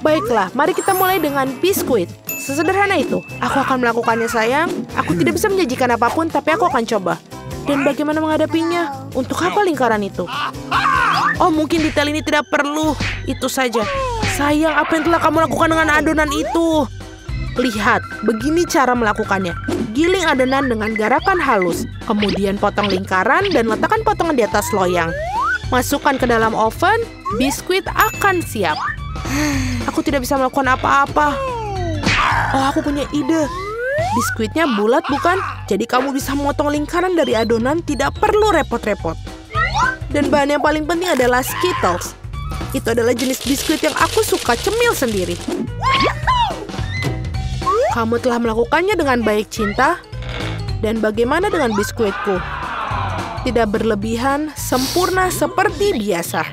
Baiklah, mari kita mulai dengan biskuit. Sesederhana itu. Aku akan melakukannya, sayang. Aku tidak bisa menyajikan apapun, tapi aku akan coba. Dan bagaimana menghadapinya? Untuk apa lingkaran itu? Oh, mungkin detail ini tidak perlu. Itu saja. Sayang, apa yang telah kamu lakukan dengan adonan itu? Lihat, begini cara melakukannya. Giling adonan dengan garakan halus. Kemudian potong lingkaran dan letakkan potongan di atas loyang. Masukkan ke dalam oven, biskuit akan siap. Aku tidak bisa melakukan apa-apa. Oh, aku punya ide. Biskuitnya bulat, bukan? Jadi kamu bisa memotong lingkaran dari adonan, tidak perlu repot-repot. Dan bahan yang paling penting adalah Skittles. Itu adalah jenis biskuit yang aku suka cemil sendiri. Kamu telah melakukannya dengan baik, cinta. Dan bagaimana dengan biskuitku? Tidak berlebihan, sempurna seperti biasa.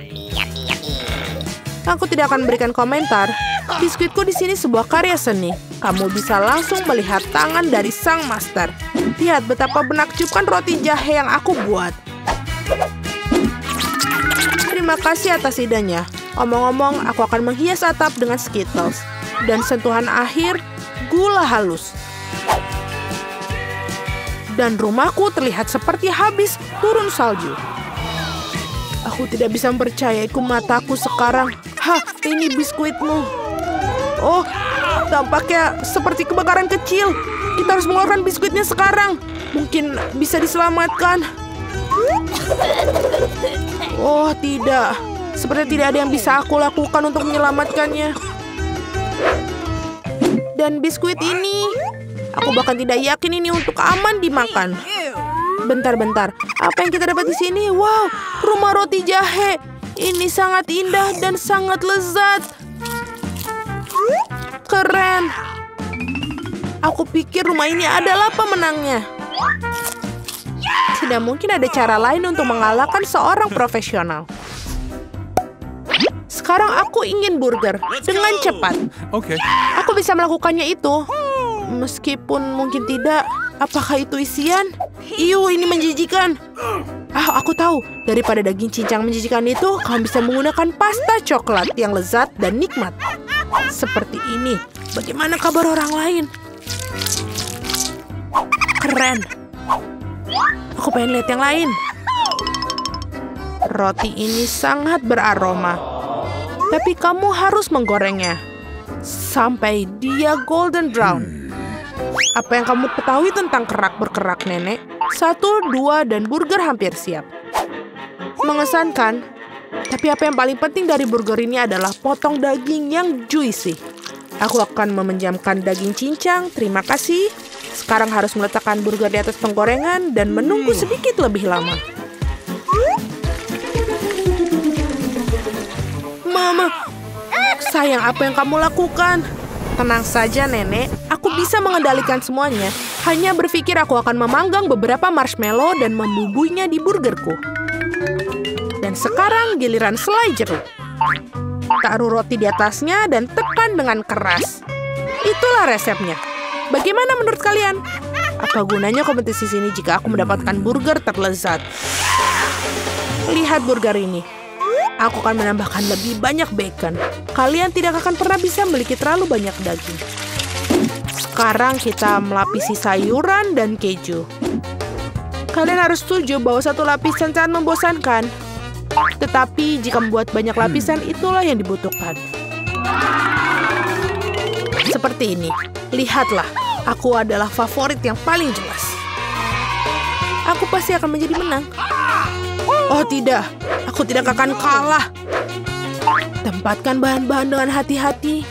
Aku tidak akan berikan komentar. Biskuitku di sini sebuah karya seni. Kamu bisa langsung melihat tangan dari sang master. Lihat betapa menakjubkan roti jahe yang aku buat. Terima kasih atas idenya. Omong-omong, aku akan menghias atap dengan Skittles. Dan sentuhan akhir, gula halus. Dan rumahku terlihat seperti habis turun salju. Aku tidak bisa mempercayaiku mataku sekarang. Hah, ini biskuitmu. Oh, tampaknya seperti kebakaran kecil. Kita harus mengeluarkan biskuitnya sekarang. Mungkin bisa diselamatkan. Oh, tidak. Seperti tidak ada yang bisa aku lakukan untuk menyelamatkannya. Dan biskuit ini, aku bahkan tidak yakin ini untuk aman dimakan. Bentar-bentar, apa yang kita dapat di sini? Wow, rumah roti jahe. Ini sangat indah dan sangat lezat. Keren. Aku pikir rumah ini adalah pemenangnya. Tidak mungkin ada cara lain untuk mengalahkan seorang profesional. Sekarang aku ingin burger dengan cepat. Oke. Aku bisa melakukannya itu. Meskipun mungkin tidak. Apakah itu isian? Iu, ini menjijikan. Aku tahu. Daripada daging cincang menjijikan itu, kamu bisa menggunakan pasta coklat yang lezat dan nikmat. Seperti ini. Bagaimana kabar orang lain? Keren. Aku pengen lihat yang lain. Roti ini sangat beraroma. Tapi kamu harus menggorengnya sampai dia golden brown. Apa yang kamu ketahui tentang kerak berkerak, nenek? 1, 2, dan burger hampir siap. Mengesankan. Tapi apa yang paling penting dari burger ini adalah potong daging yang juicy. Aku akan memejamkan daging cincang, terima kasih. Sekarang harus meletakkan burger di atas penggorengan dan menunggu sedikit lebih lama. Mama, sayang, apa yang kamu lakukan? Tenang saja, nenek. Aku bisa mengendalikan semuanya. Hanya berpikir aku akan memanggang beberapa marshmallow dan membubuinya di burgerku. Dan sekarang giliran selai jeruk. Taruh roti di atasnya dan tekan dengan keras. Itulah resepnya. Bagaimana menurut kalian? Apa gunanya kompetisi sini jika aku mendapatkan burger terlezat? Lihat burger ini. Aku akan menambahkan lebih banyak bacon. Kalian tidak akan pernah bisa memiliki terlalu banyak daging. Sekarang kita melapisi sayuran dan keju. Kalian harus setuju bahwa satu lapisan sangat membosankan. Tetapi jika membuat banyak lapisan, itulah yang dibutuhkan. Seperti ini. Lihatlah, aku adalah favorit yang paling jelas. Aku pasti akan menjadi menang. Oh tidak, aku tidak akan kalah. Tempatkan bahan-bahan dengan hati-hati.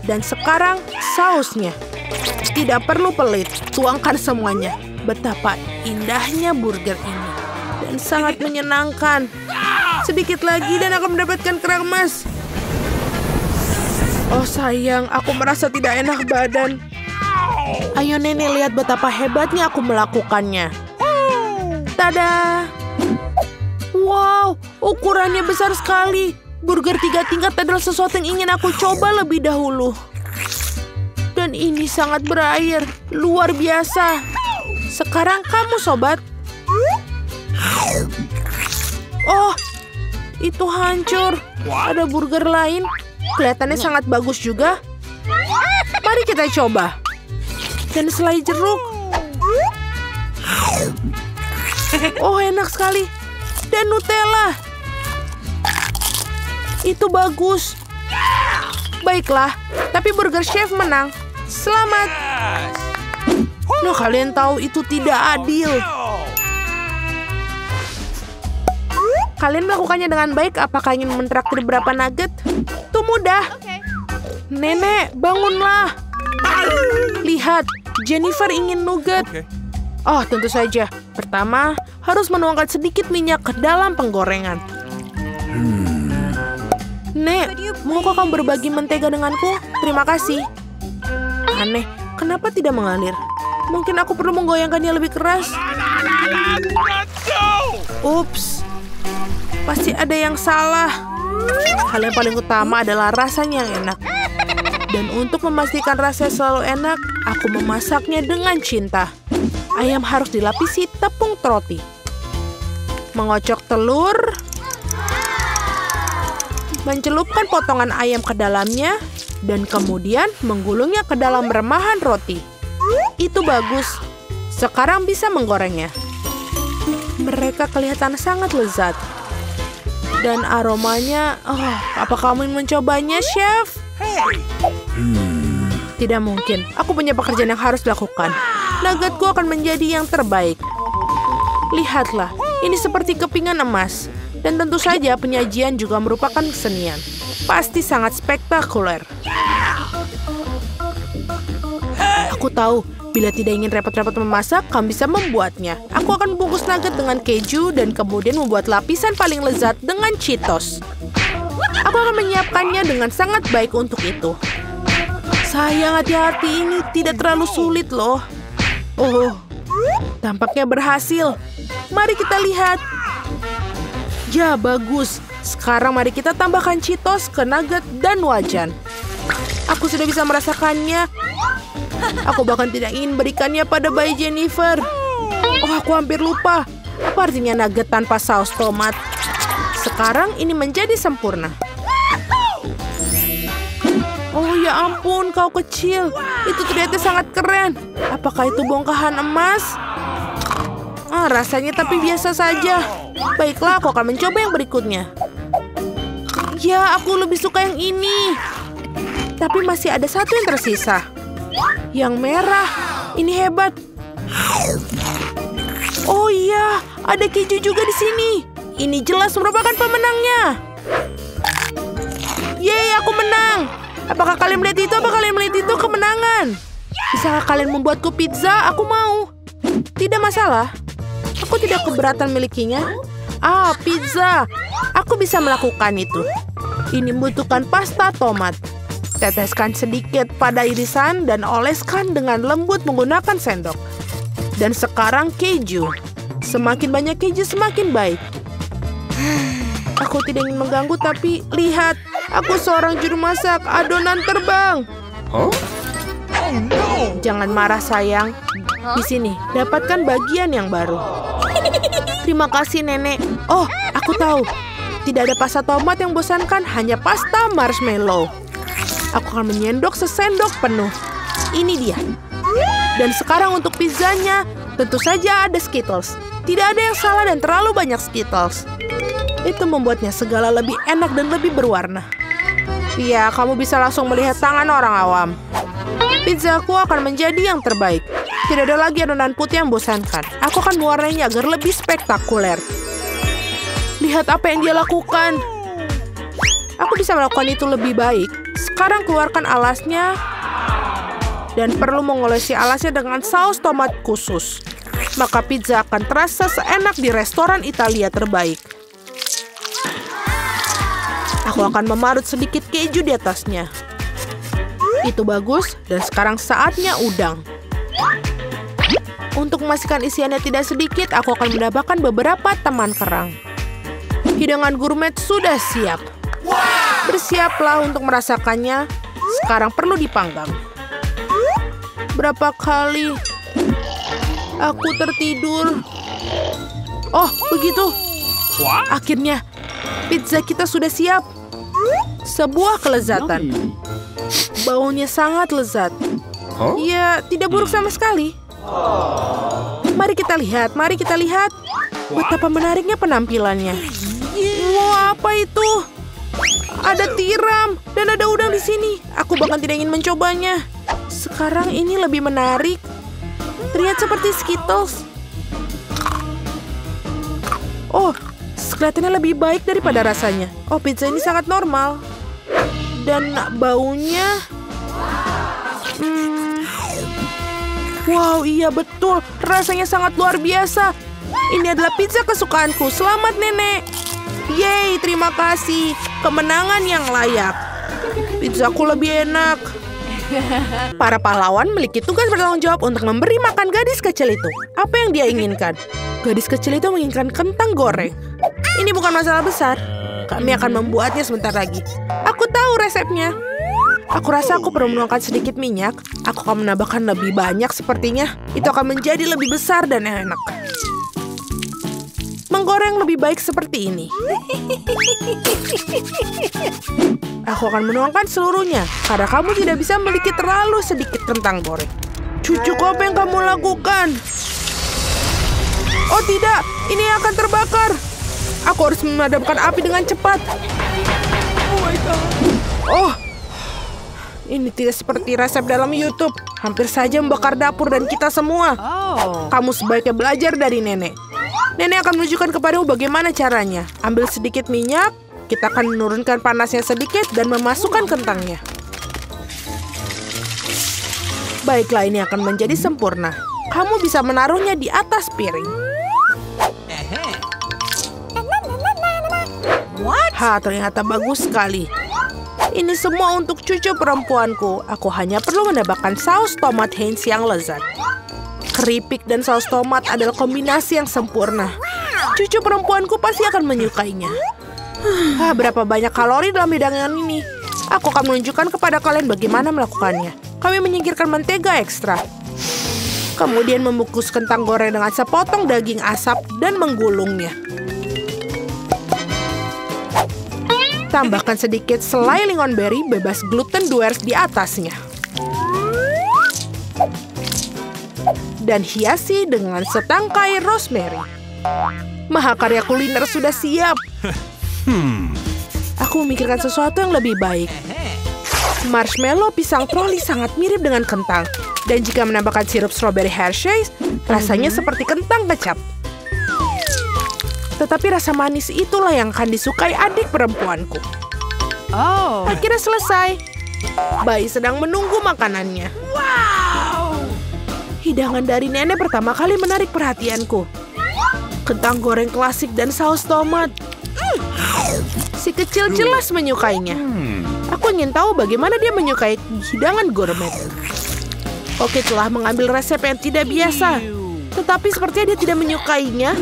Dan sekarang sausnya. Tidak perlu pelit, tuangkan semuanya. Betapa indahnya burger ini. Dan sangat menyenangkan. Sedikit lagi dan akan mendapatkan kerang emas. Oh sayang, aku merasa tidak enak badan. Ayo nenek, lihat betapa hebatnya aku melakukannya. Tada! Wow, ukurannya besar sekali. Burger 3 tingkat adalah sesuatu yang ingin aku coba lebih dahulu. Dan ini sangat berair, luar biasa. Sekarang kamu, sobat. Oh, itu hancur. Ada burger lain. Kelihatannya sangat bagus juga. Mari kita coba. Dan selai jeruk. Oh, enak sekali. Dan Nutella. Itu bagus. Baiklah, tapi Burger Chef menang. Selamat. Nah, kalian tahu itu tidak adil. Kalian melakukannya dengan baik. Apakah ingin mentraktir berapa nugget? Itu mudah. Nenek, bangunlah. Lihat, Jennifer ingin nugget. Oh, tentu saja. Pertama, harus menuangkan sedikit minyak ke dalam penggorengan. Nek, maukah kamu berbagi mentega denganku? Terima kasih. Aneh, kenapa tidak mengalir? Mungkin aku perlu menggoyangkannya lebih keras. Ups. Pasti ada yang salah. Hal yang paling utama adalah rasanya yang enak. Dan untuk memastikan rasanya selalu enak, aku memasaknya dengan cinta. Ayam harus dilapisi tepung roti. Mengocok telur. Mencelupkan potongan ayam ke dalamnya. Dan kemudian menggulungnya ke dalam remahan roti. Itu bagus. Sekarang bisa menggorengnya. Mereka kelihatan sangat lezat. Dan aromanya, apa kamu ingin mencobanya, Chef? Tidak mungkin. Aku punya pekerjaan yang harus dilakukan. Nuggetku akan menjadi yang terbaik. Lihatlah, ini seperti kepingan emas. Dan tentu saja penyajian juga merupakan kesenian. Pasti sangat spektakuler. Aku tahu, bila tidak ingin repot-repot memasak, kamu bisa membuatnya. Aku akan membungkus nugget dengan keju dan kemudian membuat lapisan paling lezat dengan Cheetos. Aku akan menyiapkannya dengan sangat baik untuk itu. Sayang, hati-hati, ini tidak terlalu sulit loh. Oh, tampaknya berhasil. Mari kita lihat. Ya, bagus. Sekarang mari kita tambahkan Cheetos ke nugget dan wajan. Aku sudah bisa merasakannya. Aku bahkan tidak ingin berikannya pada bayi Jennifer. Oh, aku hampir lupa. Apa artinya nugget tanpa saus tomat? Sekarang ini menjadi sempurna. Oh ya ampun, kau kecil. Itu ternyata sangat keren. Apakah itu bongkahan emas? Rasanya tapi biasa saja. Baiklah, aku akan mencoba yang berikutnya. Ya, aku lebih suka yang ini. Tapi masih ada satu yang tersisa. Yang merah. Ini hebat. Oh iya, ada keju juga di sini. Ini jelas merupakan pemenangnya. Yeay, aku menang. Apakah kalian melihat itu? Apakah kalian melihat itu kemenangan? Bisakah kalian membuatku pizza? Aku mau. Tidak masalah. Aku tidak keberatan milikinya. Pizza. Aku bisa melakukan itu. Ini membutuhkan pasta tomat. Teteskan sedikit pada irisan dan oleskan dengan lembut menggunakan sendok. Dan sekarang keju. Semakin banyak keju semakin baik. Aku tidak ingin mengganggu, tapi lihat. Aku seorang juru masak. Adonan terbang. Jangan marah, sayang. Di sini, dapatkan bagian yang baru. Terima kasih, Nenek. Oh, aku tahu. Tidak ada pasta tomat yang bosankan, hanya pasta marshmallow. Aku akan menyendok sesendok penuh. Ini dia. Dan sekarang untuk pizzanya, tentu saja ada Skittles. Tidak ada yang salah dan terlalu banyak Skittles. Itu membuatnya segala lebih enak dan lebih berwarna. Ya, kamu bisa langsung melihat tangan orang awam. Pizzaku akan menjadi yang terbaik. Tidak ada lagi adonan putih yang bosankan. Aku akan mewarnainya agar lebih spektakuler. Lihat apa yang dia lakukan. Aku bisa melakukan itu lebih baik. Sekarang keluarkan alasnya. Dan perlu mengolesi alasnya dengan saus tomat khusus. Maka pizza akan terasa seenak di restoran Italia terbaik. Aku akan memarut sedikit keju di atasnya. Itu bagus, dan sekarang saatnya udang. Untuk memastikan isiannya tidak sedikit, aku akan menambahkan beberapa teman kerang. Hidangan gourmet sudah siap. Bersiaplah untuk merasakannya. Sekarang perlu dipanggang. Berapa kali aku tertidur. Oh, begitu. Akhirnya, pizza kita sudah siap. Sebuah kelezatan. Baunya sangat lezat. Ya, tidak buruk sama sekali. Mari kita lihat. Betapa menariknya penampilannya. Wah, apa itu? Ada tiram dan ada udang di sini. Aku bahkan tidak ingin mencobanya. Sekarang ini lebih menarik. Terlihat seperti Skittles. Oh, kelihatannya lebih baik daripada rasanya. Oh, pizza ini sangat normal. Dan baunya... Wow, iya betul. Rasanya sangat luar biasa. Ini adalah pizza kesukaanku. Selamat, Nenek. Yeay, terima kasih. Kemenangan yang layak. Pizzaku lebih enak. Para pahlawan memiliki tugas bertanggung jawab untuk memberi makan gadis kecil itu. Apa yang dia inginkan? Gadis kecil itu menginginkan kentang goreng. Ini bukan masalah besar. Kami akan membuatnya sebentar lagi. Aku tahu resepnya. Aku rasa aku perlu menuangkan sedikit minyak. Aku akan menambahkan lebih banyak sepertinya. Itu akan menjadi lebih besar dan enak. Menggoreng lebih baik seperti ini. Aku akan menuangkan seluruhnya. Karena kamu tidak bisa memiliki terlalu sedikit kentang goreng. Cucuku, apa yang kamu lakukan? Oh tidak, ini akan terbakar. Aku harus memadamkan api dengan cepat. Oh, ini tidak seperti resep dalam YouTube. Hampir saja membakar dapur dan kita semua. Kamu sebaiknya belajar dari nenek. Nenek akan menunjukkan kepadamu bagaimana caranya. Ambil sedikit minyak, kita akan menurunkan panasnya sedikit dan memasukkan kentangnya. Baiklah, ini akan menjadi sempurna. Kamu bisa menaruhnya di atas piring. Ternyata bagus sekali. Ini semua untuk cucu perempuanku. Aku hanya perlu menambahkan saus tomat Heinz yang lezat. Keripik dan saus tomat adalah kombinasi yang sempurna. Cucu perempuanku pasti akan menyukainya. Berapa banyak kalori dalam hidangan ini? Aku akan menunjukkan kepada kalian bagaimana melakukannya. Kami menyingkirkan mentega ekstra. Kemudian membungkus kentang goreng dengan sepotong daging asap dan menggulungnya. Tambahkan sedikit selai lingonberry bebas gluten Duers di atasnya. Dan hiasi dengan setangkai rosemary. Mahakarya kuliner sudah siap. Aku memikirkan sesuatu yang lebih baik. Marshmallow pisang troli sangat mirip dengan kentang. Dan jika menambahkan sirup strawberry Hershey's, rasanya seperti kentang kecap. Tetapi rasa manis itulah yang akan disukai adik perempuanku. Akhirnya selesai. Bayi sedang menunggu makanannya. Hidangan dari nenek pertama kali menarik perhatianku. Kentang goreng klasik dan saus tomat. Si kecil jelas menyukainya. Aku ingin tahu bagaimana dia menyukai hidangan gourmet. Oke, telah mengambil resep yang tidak biasa. Tetapi sepertinya dia tidak menyukainya.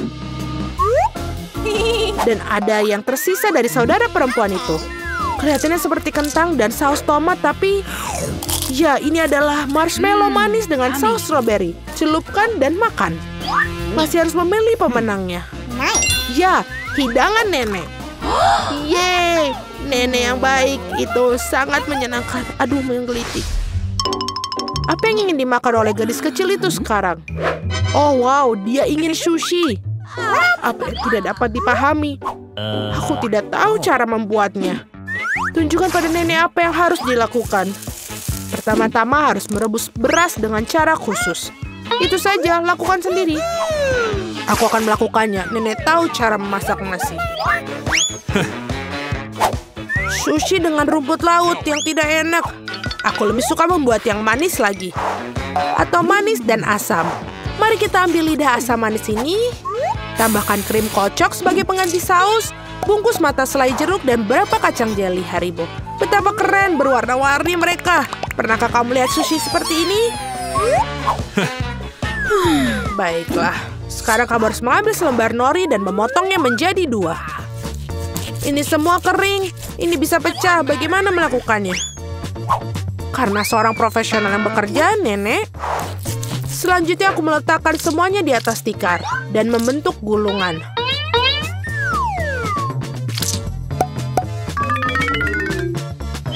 Dan ada yang tersisa dari saudara perempuan itu. Kelihatannya seperti kentang dan saus tomat, tapi... Ya, ini adalah marshmallow manis dengan saus strawberry. Celupkan dan makan. Masih harus memilih pemenangnya. Ya, hidangan nenek. Yeay, nenek yang baik itu sangat menyenangkan. Aduh, menggelitik. Apa yang ingin dimakan oleh gadis kecil itu sekarang? Oh wow, dia ingin sushi. Apa yang tidak dapat dipahami? Aku tidak tahu cara membuatnya. Tunjukkan pada nenek apa yang harus dilakukan. Pertama-tama harus merebus beras dengan cara khusus. Itu saja, lakukan sendiri. Aku akan melakukannya. Nenek tahu cara memasak nasi. Sushi dengan rumput laut yang tidak enak. Aku lebih suka membuat yang manis lagi. Atau manis dan asam. Mari kita ambil lidah asam manis ini. Tambahkan krim kocok sebagai pengganti saus. Bungkus mata selai jeruk dan beberapa kacang jeli Haribo. Betapa keren berwarna-warni mereka. Pernahkah kamu lihat sushi seperti ini? Baiklah. Sekarang kamu harus mengambil selembar nori dan memotongnya menjadi 2. Ini semua kering. Ini bisa pecah. Bagaimana melakukannya? Karena seorang profesional yang bekerja, nenek. Selanjutnya aku meletakkan semuanya di atas tikar dan membentuk gulungan.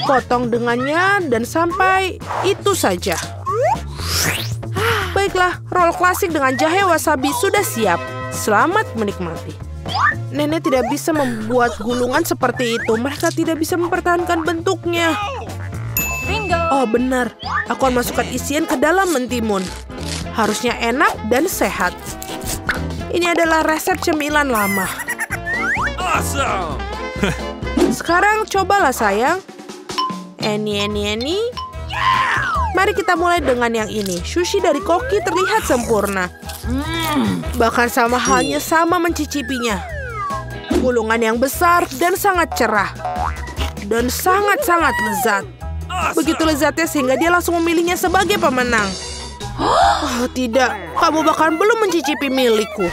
Potong dengannya dan sampai itu saja. Baiklah, roll klasik dengan jahe wasabi sudah siap. Selamat menikmati. Nenek tidak bisa membuat gulungan seperti itu. Mereka tidak bisa mempertahankan bentuknya. Bingo. Oh benar, aku akan masukkan isian ke dalam mentimun. Harusnya enak dan sehat. Ini adalah resep cemilan lama. Awesome. Sekarang cobalah sayang. Eni. Mari kita mulai dengan yang ini. Sushi dari Koki terlihat sempurna. Bahkan sama halnya sama mencicipinya. Gulungan yang besar dan sangat cerah. Dan sangat-sangat lezat. Begitu lezatnya sehingga dia langsung memilihnya sebagai pemenang. Oh tidak, kamu bahkan belum mencicipi milikku.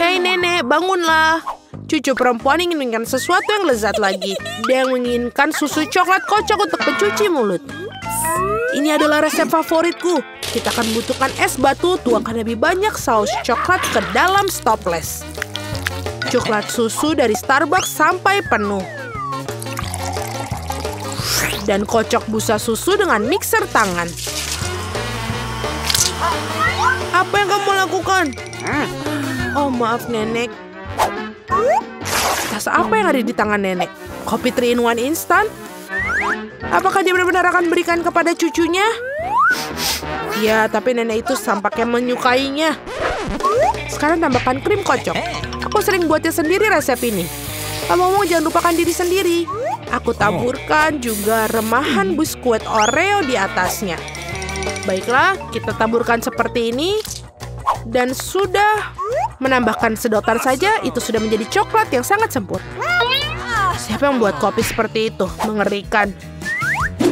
Hei nenek, bangunlah. Cucu perempuan ingin menginginkan sesuatu yang lezat lagi. Dia menginginkan susu coklat kocok untuk pencuci mulut. Ini adalah resep favoritku. Kita akan membutuhkan es batu, tuangkan lebih banyak saus coklat ke dalam stopless. Coklat susu dari Starbucks sampai penuh. Dan kocok busa susu dengan mixer tangan. Apa yang kamu lakukan? Oh maaf nenek. Tas apa yang ada di tangan nenek? Kopi 3-in-1 instan? Apakah dia benar-benar akan berikan kepada cucunya? Ya, tapi nenek itu tampaknya menyukainya. Sekarang tambahkan krim kocok. Aku sering buatnya sendiri resep ini. Ngomong-ngomong jangan lupakan diri sendiri. Aku taburkan juga remahan biskuit Oreo di atasnya. Baiklah, kita taburkan seperti ini. Dan sudah menambahkan sedotan saja, itu sudah menjadi coklat yang sangat sempurna. Siapa yang membuat kopi seperti itu? Mengerikan.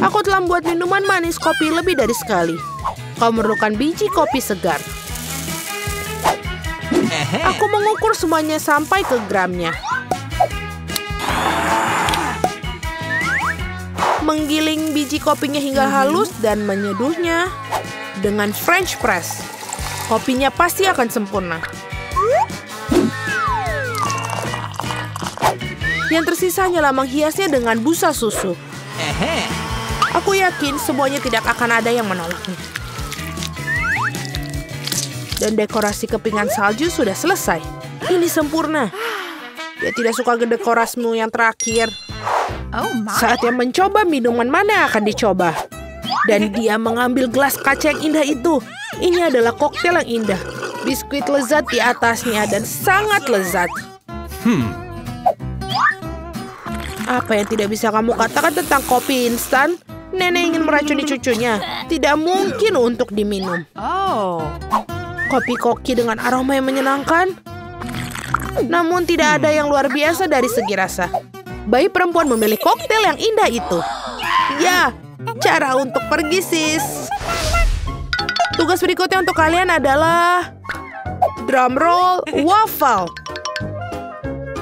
Aku telah membuat minuman manis kopi lebih dari sekali. Kau memerlukan biji kopi segar. Aku mengukur semuanya sampai ke gramnya. Menggiling biji kopinya hingga halus dan menyeduhnya dengan French press. Kopinya pasti akan sempurna. Yang tersisa hanyalah menghiasnya dengan busa susu. Aku yakin semuanya tidak akan ada yang menolaknya. Dan dekorasi kepingan salju sudah selesai. Ini sempurna. Dia tidak suka dekorasimu yang terakhir. Saatnya mencoba minuman mana yang akan dicoba. Dan dia mengambil gelas kaca yang indah itu. Ini adalah koktail yang indah. Biskuit lezat di atasnya dan sangat lezat. Apa yang tidak bisa kamu katakan tentang kopi instan? Nenek ingin meracuni cucunya. Tidak mungkin untuk diminum. Kopi Koki dengan aroma yang menyenangkan. Namun tidak ada yang luar biasa dari segi rasa. Bayi perempuan memilih koktail yang indah itu. Ya, cara untuk pergi sis. Tugas berikutnya untuk kalian adalah drum roll waffle.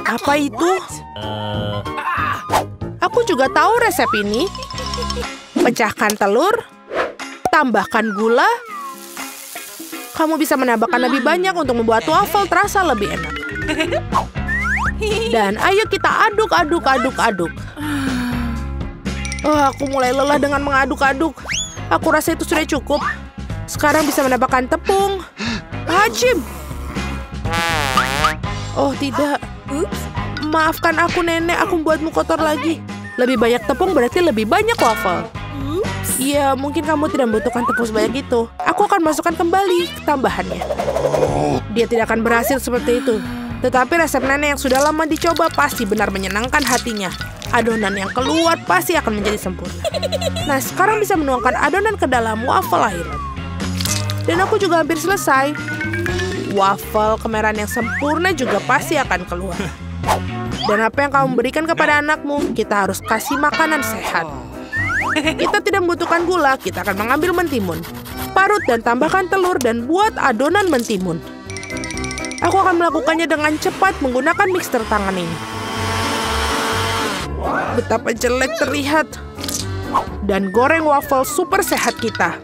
Apa itu? Aku juga tahu resep ini. Pecahkan telur, tambahkan gula. Kamu bisa menambahkan lebih banyak untuk membuat waffle terasa lebih enak. Dan ayo kita aduk. Oh, aku mulai lelah dengan mengaduk-aduk. Aku rasa itu sudah cukup. Sekarang bisa menambahkan tepung. Hacim! Oh tidak. Maafkan aku nenek, aku membuatmu kotor lagi. Lebih banyak tepung berarti lebih banyak waffle. Iya, mungkin kamu tidak membutuhkan tepung sebanyak itu. Aku akan masukkan kembali tambahannya. Dia tidak akan berhasil seperti itu. Tetapi resep nenek yang sudah lama dicoba pasti benar menyenangkan hatinya. Adonan yang keluar pasti akan menjadi sempurna. Nah, sekarang bisa menuangkan adonan ke dalam waffle island. Dan aku juga hampir selesai. Waffle kemerahan yang sempurna juga pasti akan keluar. Dan apa yang kamu berikan kepada anakmu, kita harus kasih makanan sehat. Kita tidak membutuhkan gula, kita akan mengambil mentimun. Parut dan tambahkan telur dan buat adonan mentimun. Aku akan melakukannya dengan cepat menggunakan mixer tangan ini. Betapa jelek terlihat. Dan goreng waffle super sehat kita.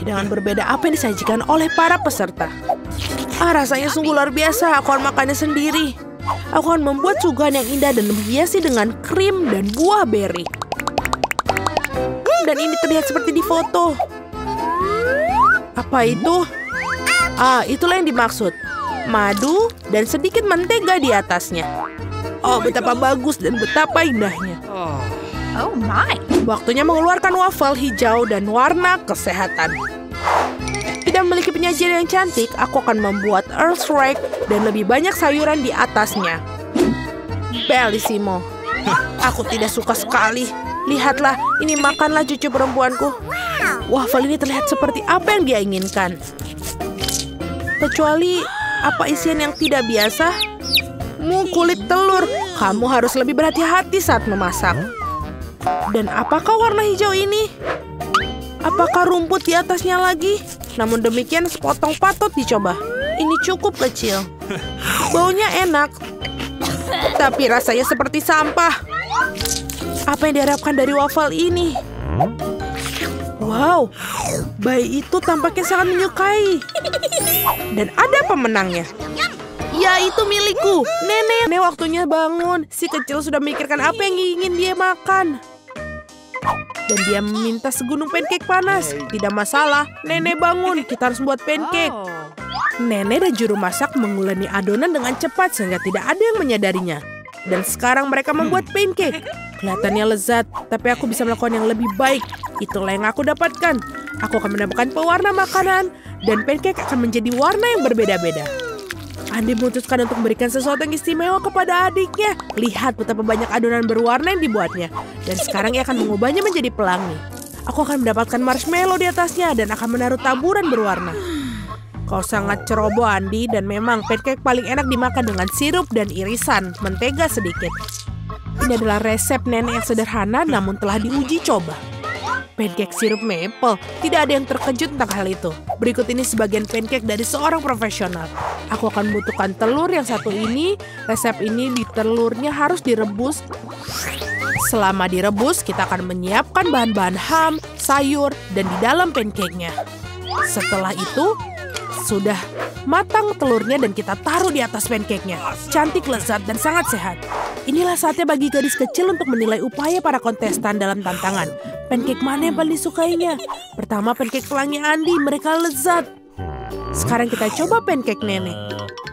Dengan berbeda apa yang disajikan oleh para peserta. Rasanya sungguh luar biasa, aku akan makannya sendiri. Aku akan membuat suguhan yang indah dan menghiasi dengan krim dan buah beri. Dan ini terlihat seperti di foto. Apa itu? Ah, itulah yang dimaksud. Madu dan sedikit mentega di atasnya. Oh, betapa bagus dan betapa indahnya. Oh my. Waktunya mengeluarkan wafel hijau dan warna kesehatan. Tidak memiliki penyajian yang cantik, aku akan membuat earth rake dan lebih banyak sayuran di atasnya. Bellissimo. Aku tidak suka sekali. Lihatlah, ini makanlah cucu perempuanku. Wafel ini terlihat seperti apa yang dia inginkan. Kecuali, apa isian yang tidak biasa? Kulit telur. Kamu harus lebih berhati-hati saat memasak. Dan apakah warna hijau ini? Apakah rumput di atasnya lagi? Namun demikian sepotong patut dicoba. Ini cukup kecil. Baunya enak. Tapi rasanya seperti sampah. Apa yang diharapkan dari wafel ini? Wow, bayi itu tampaknya sangat menyukai. Dan ada pemenangnya. Ya, itu milikku. Nenek, waktunya bangun. Si kecil sudah memikirkan apa yang ingin dia makan. Dan dia meminta segunung pancake panas. Tidak masalah, Nenek bangun. Kita harus buat pancake. Nenek dan juru masak menguleni adonan dengan cepat sehingga tidak ada yang menyadarinya. Dan sekarang mereka membuat pancake. Kelihatannya lezat, tapi aku bisa melakukan yang lebih baik. Itulah yang aku dapatkan. Aku akan menambahkan pewarna makanan, dan pancake akan menjadi warna yang berbeda-beda. Andi memutuskan untuk memberikan sesuatu yang istimewa kepada adiknya. Lihat betapa banyak adonan berwarna yang dibuatnya. Dan sekarang ia akan mengubahnya menjadi pelangi. Aku akan mendapatkan marshmallow di atasnya dan akan menaruh taburan berwarna. Kau sangat ceroboh, Andi, dan memang pancake paling enak dimakan dengan sirup dan irisan mentega sedikit. Ini adalah resep nenek yang sederhana namun telah diuji coba. Pancake sirup maple, tidak ada yang terkejut tentang hal itu. Berikut ini sebagian pancake dari seorang profesional. Aku akan membutuhkan telur yang satu ini. Resep ini di telurnya harus direbus. Selama direbus, kita akan menyiapkan bahan-bahan ham, sayur, dan di dalam pancake-nya. Setelah itu, sudah matang telurnya dan kita taruh di atas pancake-nya. Cantik, lezat, dan sangat sehat. Inilah saatnya bagi gadis kecil untuk menilai upaya para kontestan dalam tantangan. Pancake mana yang paling disukainya? Pertama, pancake pelangi Andi. Mereka lezat. Sekarang kita coba pancake nenek.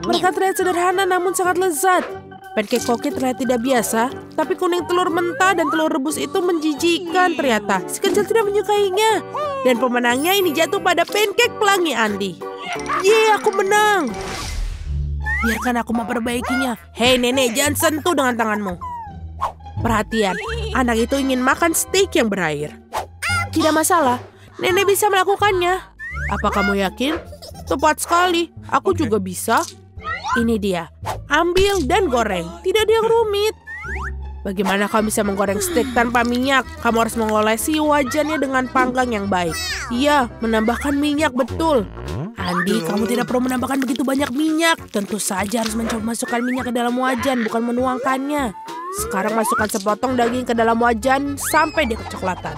Mereka terlihat sederhana namun sangat lezat. Pancake koki terlihat tidak biasa, tapi kuning telur mentah dan telur rebus itu menjijikkan ternyata. Si kecil tidak menyukainya. Dan pemenangnya ini jatuh pada pancake pelangi Andi. Yeay, aku menang. Biarkan aku memperbaikinya. Hei nenek, jangan sentuh dengan tanganmu. Perhatian, anak itu ingin makan steak yang berair. Tidak masalah, nenek bisa melakukannya. Apa kamu yakin? Tepat sekali, aku juga bisa. Ini dia, ambil dan goreng. Tidak ada yang rumit. Bagaimana kamu bisa menggoreng steak tanpa minyak? Kamu harus mengolesi wajannya dengan panggang yang baik. Iya, menambahkan minyak, betul. Andi, kamu tidak perlu menambahkan begitu banyak minyak. Tentu saja harus mencoba masukkan minyak ke dalam wajan, bukan menuangkannya. Sekarang masukkan sepotong daging ke dalam wajan sampai dia kecoklatan.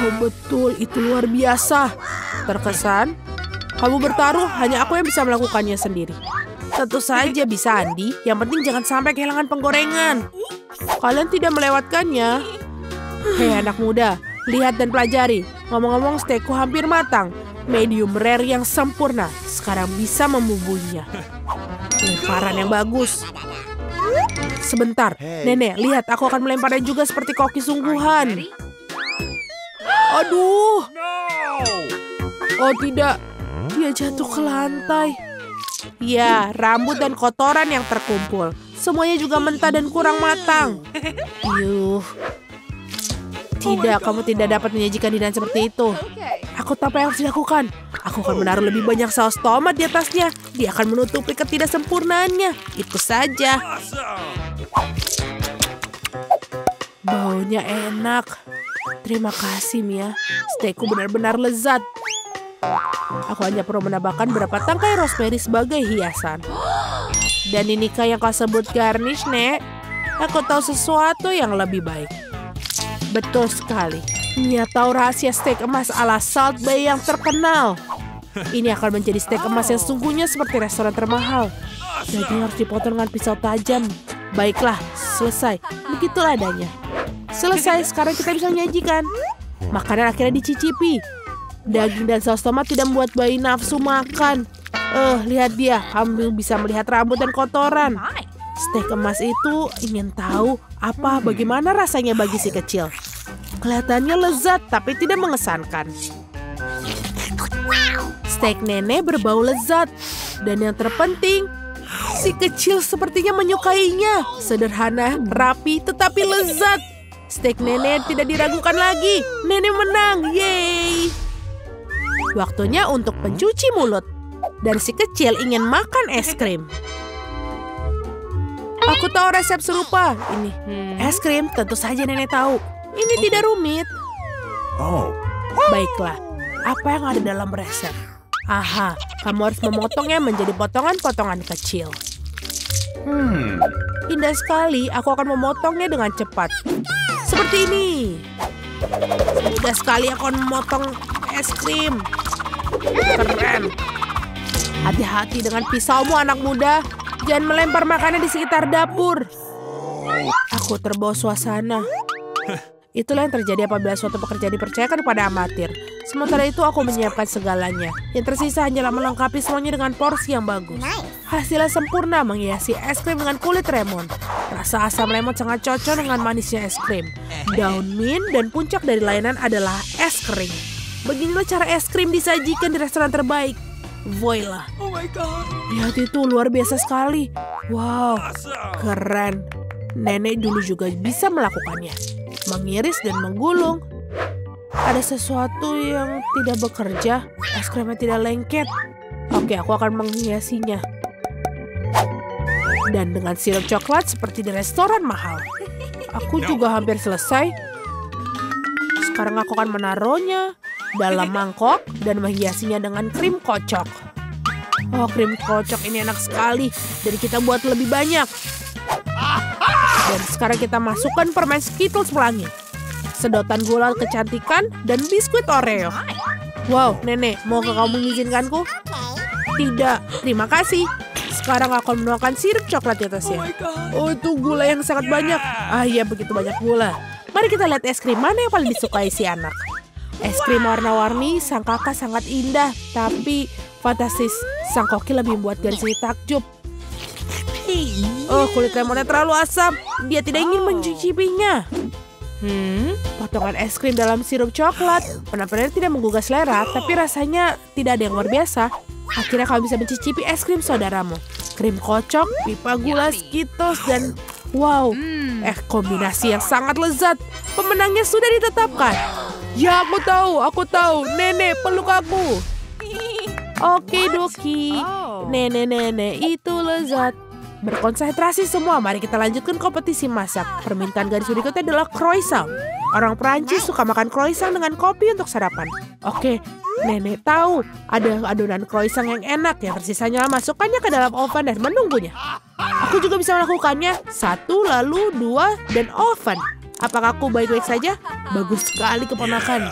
Oh betul, itu luar biasa. Terkesan, kamu bertaruh, hanya aku yang bisa melakukannya sendiri. Tentu saja bisa, Andi. Yang penting jangan sampai kehilangan penggorengan. Kalian tidak melewatkannya. Hei anak muda, lihat dan pelajari. Ngomong-ngomong, steakku hampir matang. Medium rare yang sempurna. Sekarang bisa membubuhinya. Lemparan yang bagus. Sebentar, nenek, lihat aku akan melemparnya juga seperti koki sungguhan. Aduh. Oh tidak, dia jatuh ke lantai. Ya, rambut dan kotoran yang terkumpul. Semuanya juga mentah dan kurang matang. Yuh. Tidak, kamu tidak dapat menyajikan hidangan seperti itu. Aku tahu apa yang harus dilakukan. Aku akan menaruh lebih banyak saus tomat di atasnya. Dia akan menutupi ketidaksempurnaannya. Itu saja. Baunya enak. Terima kasih, Mia. Steakku benar-benar lezat. Aku hanya perlu menambahkan beberapa tangkai rosemary sebagai hiasan. Dan inikah yang kau sebut garnish, Nek? Aku tahu sesuatu yang lebih baik. Betul sekali. Mia tahu rahasia steak emas ala Salt Bae yang terkenal. Ini akan menjadi steak emas yang sungguhnya seperti restoran termahal. Daging harus dipotong dengan pisau tajam. Baiklah, selesai. Begitulah adanya. Selesai, sekarang kita bisa menyajikan. Makanan akhirnya dicicipi. Daging dan saus tomat tidak membuat bayi nafsu makan. Lihat dia, kamu bisa melihat rambut dan kotoran. My. Steak emas itu ingin tahu bagaimana rasanya bagi si kecil. Kelihatannya lezat tapi tidak mengesankan. Steak nenek berbau lezat. Dan yang terpenting, si kecil sepertinya menyukainya. Sederhana, rapi, tetapi lezat. Steak nenek tidak diragukan lagi. Nenek menang, yeay. Waktunya untuk pencuci mulut. Dan si kecil ingin makan es krim. Aku tahu resep serupa. Ini es krim, tentu saja nenek tahu. Ini tidak rumit. Baiklah, apa yang ada dalam resep? Aha, kamu harus memotongnya menjadi potongan-potongan kecil. Indah sekali, aku akan memotongnya dengan cepat. Seperti ini. Mudah sekali aku akan memotong es krim. Keren. Hati-hati dengan pisaumu anak muda. Jangan melempar makanan di sekitar dapur. Aku terbawa suasana. Itulah yang terjadi apabila suatu pekerjaan dipercayakan kepada amatir. Sementara itu aku menyiapkan segalanya. Yang tersisa hanyalah melengkapi semuanya dengan porsi yang bagus. Hasilnya sempurna menghiasi es krim dengan kulit lemon. Rasa asam lemon sangat cocok dengan manisnya es krim. Daun mint dan puncak dari layanan adalah es krim. Beginilah cara es krim disajikan di restoran terbaik. Voila. Oh my god. Lihat itu, luar biasa sekali. Wow, keren. Nenek dulu juga bisa melakukannya. Mengiris dan menggulung. Ada sesuatu yang tidak bekerja. Es krimnya tidak lengket. Oke, aku akan menghiasinya. Dan dengan sirup coklat seperti di restoran mahal. Aku juga hampir selesai. Sekarang aku akan menaruhnya dalam mangkok dan menghiasinya dengan krim kocok. Oh, krim kocok ini enak sekali. Jadi kita buat lebih banyak. Dan sekarang kita masukkan permen Skittles pelangi, sedotan gula kecantikan, dan biskuit Oreo. Wow, nenek, maukah kamu mengizinkanku? Tidak, terima kasih. Sekarang aku akan menuangkan sirup coklat di atasnya. Oh, itu gula yang sangat banyak. Ah iya, begitu banyak gula. Mari kita lihat es krim mana yang paling disukai si anak. Es krim warna-warni, sang kakak sangat indah, tapi fantastis. Sang koki lebih membuat garis ini takjub. Oh, kulit lemonnya terlalu asam. Dia tidak ingin mencicipinya. Potongan es krim dalam sirup coklat. Benar-benar tidak menggugah selera, tapi rasanya tidak ada yang luar biasa. Akhirnya kamu bisa mencicipi es krim saudaramu. Krim kocok, pipa gula, Skittles, dan wow, kombinasi yang sangat lezat. Pemenangnya sudah ditetapkan. Ya, aku tahu. Nenek, peluk aku. Oke, Doki. Nenek, itu lezat. Berkonsentrasi semua, mari kita lanjutkan kompetisi masak. Permintaan garis berikutnya adalah croissant. Orang Prancis suka makan croissant dengan kopi untuk sarapan. Oke, nenek tahu ada adonan croissant yang enak. Yang tersisanya masukkannya ke dalam oven dan menunggunya. Aku juga bisa melakukannya. 1, lalu 2, dan oven. Apakah aku baik-baik saja? Bagus sekali keponakan.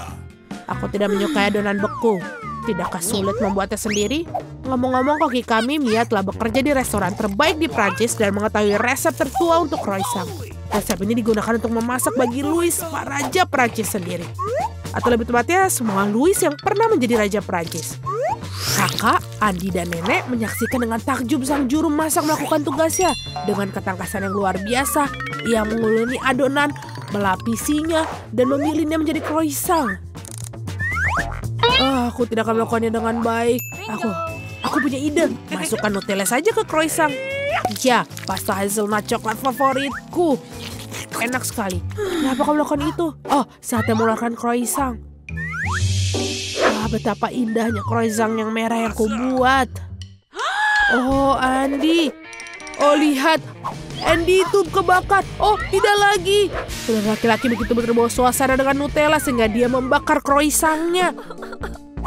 Aku tidak menyukai adonan beku. Tidakkah sulit membuatnya sendiri? Ngomong-ngomong, koki kami Mia telah bekerja di restoran terbaik di Prancis dan mengetahui resep tertua untuk croissant. Resep ini digunakan untuk memasak bagi Louis, Pak Raja Prancis sendiri. Atau lebih tepatnya, semua Louis yang pernah menjadi Raja Prancis. Kakak, Andi, dan nenek menyaksikan dengan takjub sang juru masak melakukan tugasnya. Dengan ketangkasan yang luar biasa, ia menguleni adonan, melapisinya, dan memilihnya menjadi croissant. Aku tidak akan melakukannya dengan baik. Aku punya ide. Masukkan Nutella saja ke croissant. Ya, pasta hazelnut coklat favoritku. Enak sekali. Kenapa kamu melakukan itu? Oh, saatnya mengeluarkan croissant. Betapa indahnya croissant yang merah yang kubuat. Oh, Andi. Oh, lihat. Andy itu kebakar. Oh, tidak lagi. Laki-laki begitu berbawa suasana dengan Nutella sehingga dia membakar croissantnya.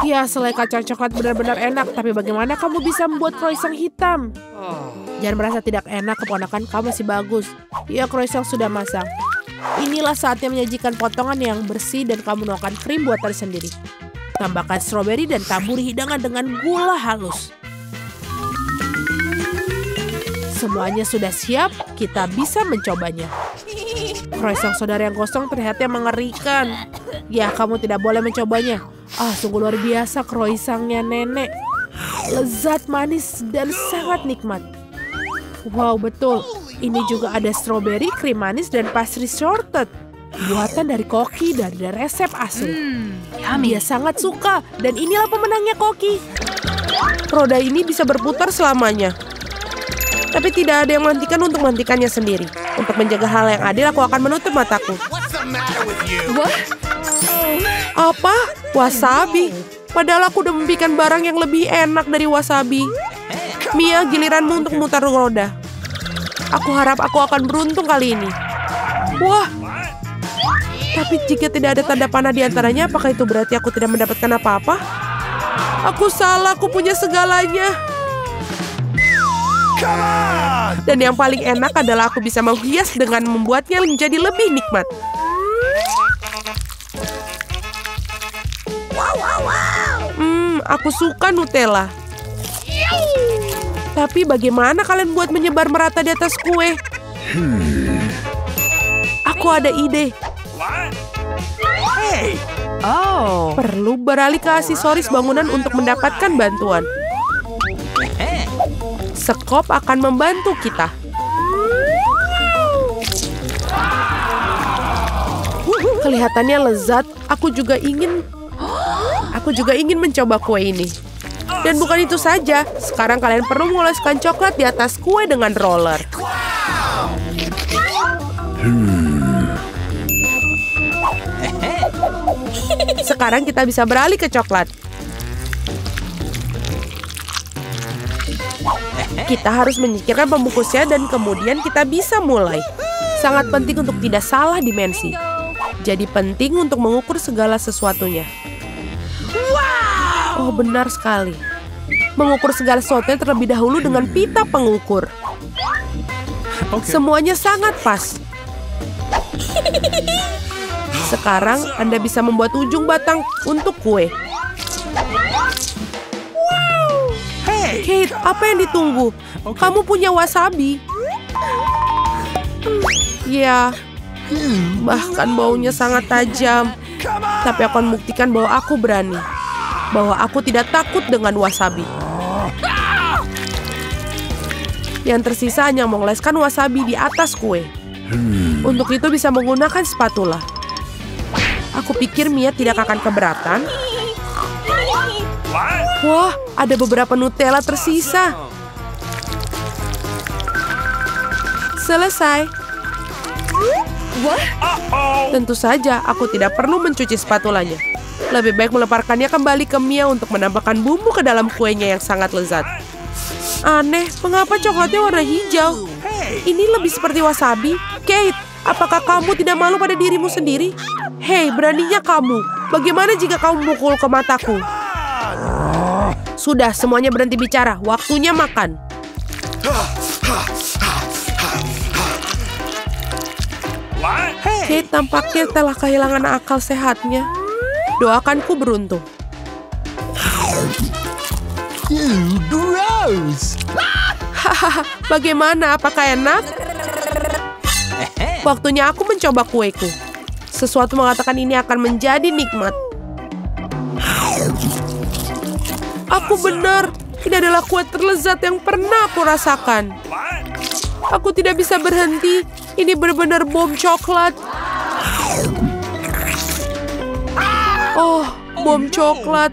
Ya, selai kacang coklat benar-benar enak. Tapi bagaimana kamu bisa membuat croissant hitam? Jangan merasa tidak enak, keponakan kamu masih bagus. Ya, croissant sudah masak. Inilah saatnya menyajikan potongan yang bersih dan kamu menuangkan krim buatan sendiri. Tambahkan stroberi dan taburi hidangan dengan gula halus. Semuanya sudah siap, kita bisa mencobanya. Croissant saudara yang kosong terlihat mengerikan. Ya, kamu tidak boleh mencobanya. Sungguh luar biasa croissantnya nenek. Lezat, manis, dan sangat nikmat. Wow, betul. Ini juga ada strawberry, krim manis, dan pastry shortbread. Buatan dari Koki dari resep asli. Dia sangat suka, dan inilah pemenangnya Koki. Roda ini bisa berputar selamanya. Tapi tidak ada yang menghentikan untuk menghentikannya sendiri. Untuk menjaga hal yang adil, aku akan menutup mataku. Apa? Wasabi? Padahal aku udah membikin barang yang lebih enak dari wasabi. Mia, giliranmu untuk memutar roda. Aku harap aku akan beruntung kali ini. Wah! Tapi jika tidak ada tanda panah di antaranya, apakah itu berarti aku tidak mendapatkan apa-apa? Aku salah, aku punya segalanya. Dan yang paling enak adalah aku bisa menghias dengan membuatnya menjadi lebih nikmat. Aku suka Nutella. Tapi bagaimana kalian buat menyebar merata di atas kue? Aku ada ide. Perlu beralih ke aksesoris bangunan untuk mendapatkan bantuan. Sekop akan membantu kita. Kelihatannya lezat. Aku juga ingin mencoba kue ini. Dan bukan itu saja. Sekarang kalian perlu mengoleskan coklat di atas kue dengan roller. Sekarang kita bisa beralih ke coklat. Kita harus menyingkirkan pembungkusnya dan kemudian kita bisa mulai. Sangat penting untuk tidak salah dimensi. Jadi penting untuk mengukur segala sesuatunya. Oh, benar sekali. Mengukur segala sesuatunya terlebih dahulu dengan pita pengukur. Semuanya sangat pas. Sekarang Anda bisa membuat ujung batang untuk kue. Kate, apa yang ditunggu? Kamu punya wasabi? Ya, bahkan baunya sangat tajam. Tapi aku akan buktikan bahwa aku berani. Bahwa aku tidak takut dengan wasabi. Yang tersisa hanya mengoleskan wasabi di atas kue. Untuk itu bisa menggunakan spatula. Aku pikir Mia tidak akan keberatan. Wah, ada beberapa Nutella tersisa. Selesai. Tentu saja, aku tidak perlu mencuci spatulanya. Lebih baik meleparkannya kembali ke Mia untuk menambahkan bumbu ke dalam kuenya yang sangat lezat. Aneh, mengapa coklatnya warna hijau? Ini lebih seperti wasabi. Kate, apakah kamu tidak malu pada dirimu sendiri? Hei, beraninya kamu. Bagaimana jika kamu mukul ke mataku? Sudah, semuanya berhenti bicara. Waktunya makan. Kate tampaknya telah kehilangan akal sehatnya. Doakanku beruntung. Gross! Hahaha, bagaimana? Apakah enak? Waktunya aku mencoba kueku. Sesuatu mengatakan ini akan menjadi nikmat. Aku benar. Ini adalah kue terlezat yang pernah aku rasakan. Aku tidak bisa berhenti. Ini benar-benar bom coklat. Oh, bom coklat.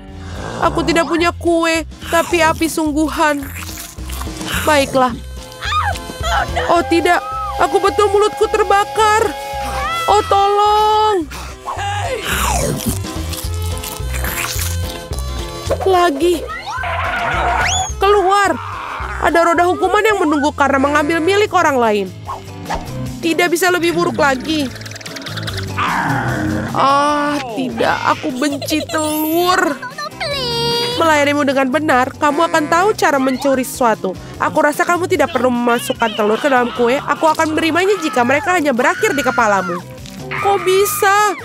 Aku tidak punya kue, tapi api sungguhan. Baiklah. Oh tidak, aku betul mulutku terbakar. Oh tolong. Lagi. Keluar. Ada roda hukuman yang menunggu karena mengambil milik orang lain. Tidak bisa lebih buruk lagi. Tidak, aku benci telur. Melayanimu dengan benar, kamu akan tahu cara mencuri sesuatu. Aku rasa kamu tidak perlu memasukkan telur ke dalam kue. Aku akan menerimanya jika mereka hanya berakhir di kepalamu. Kok bisa?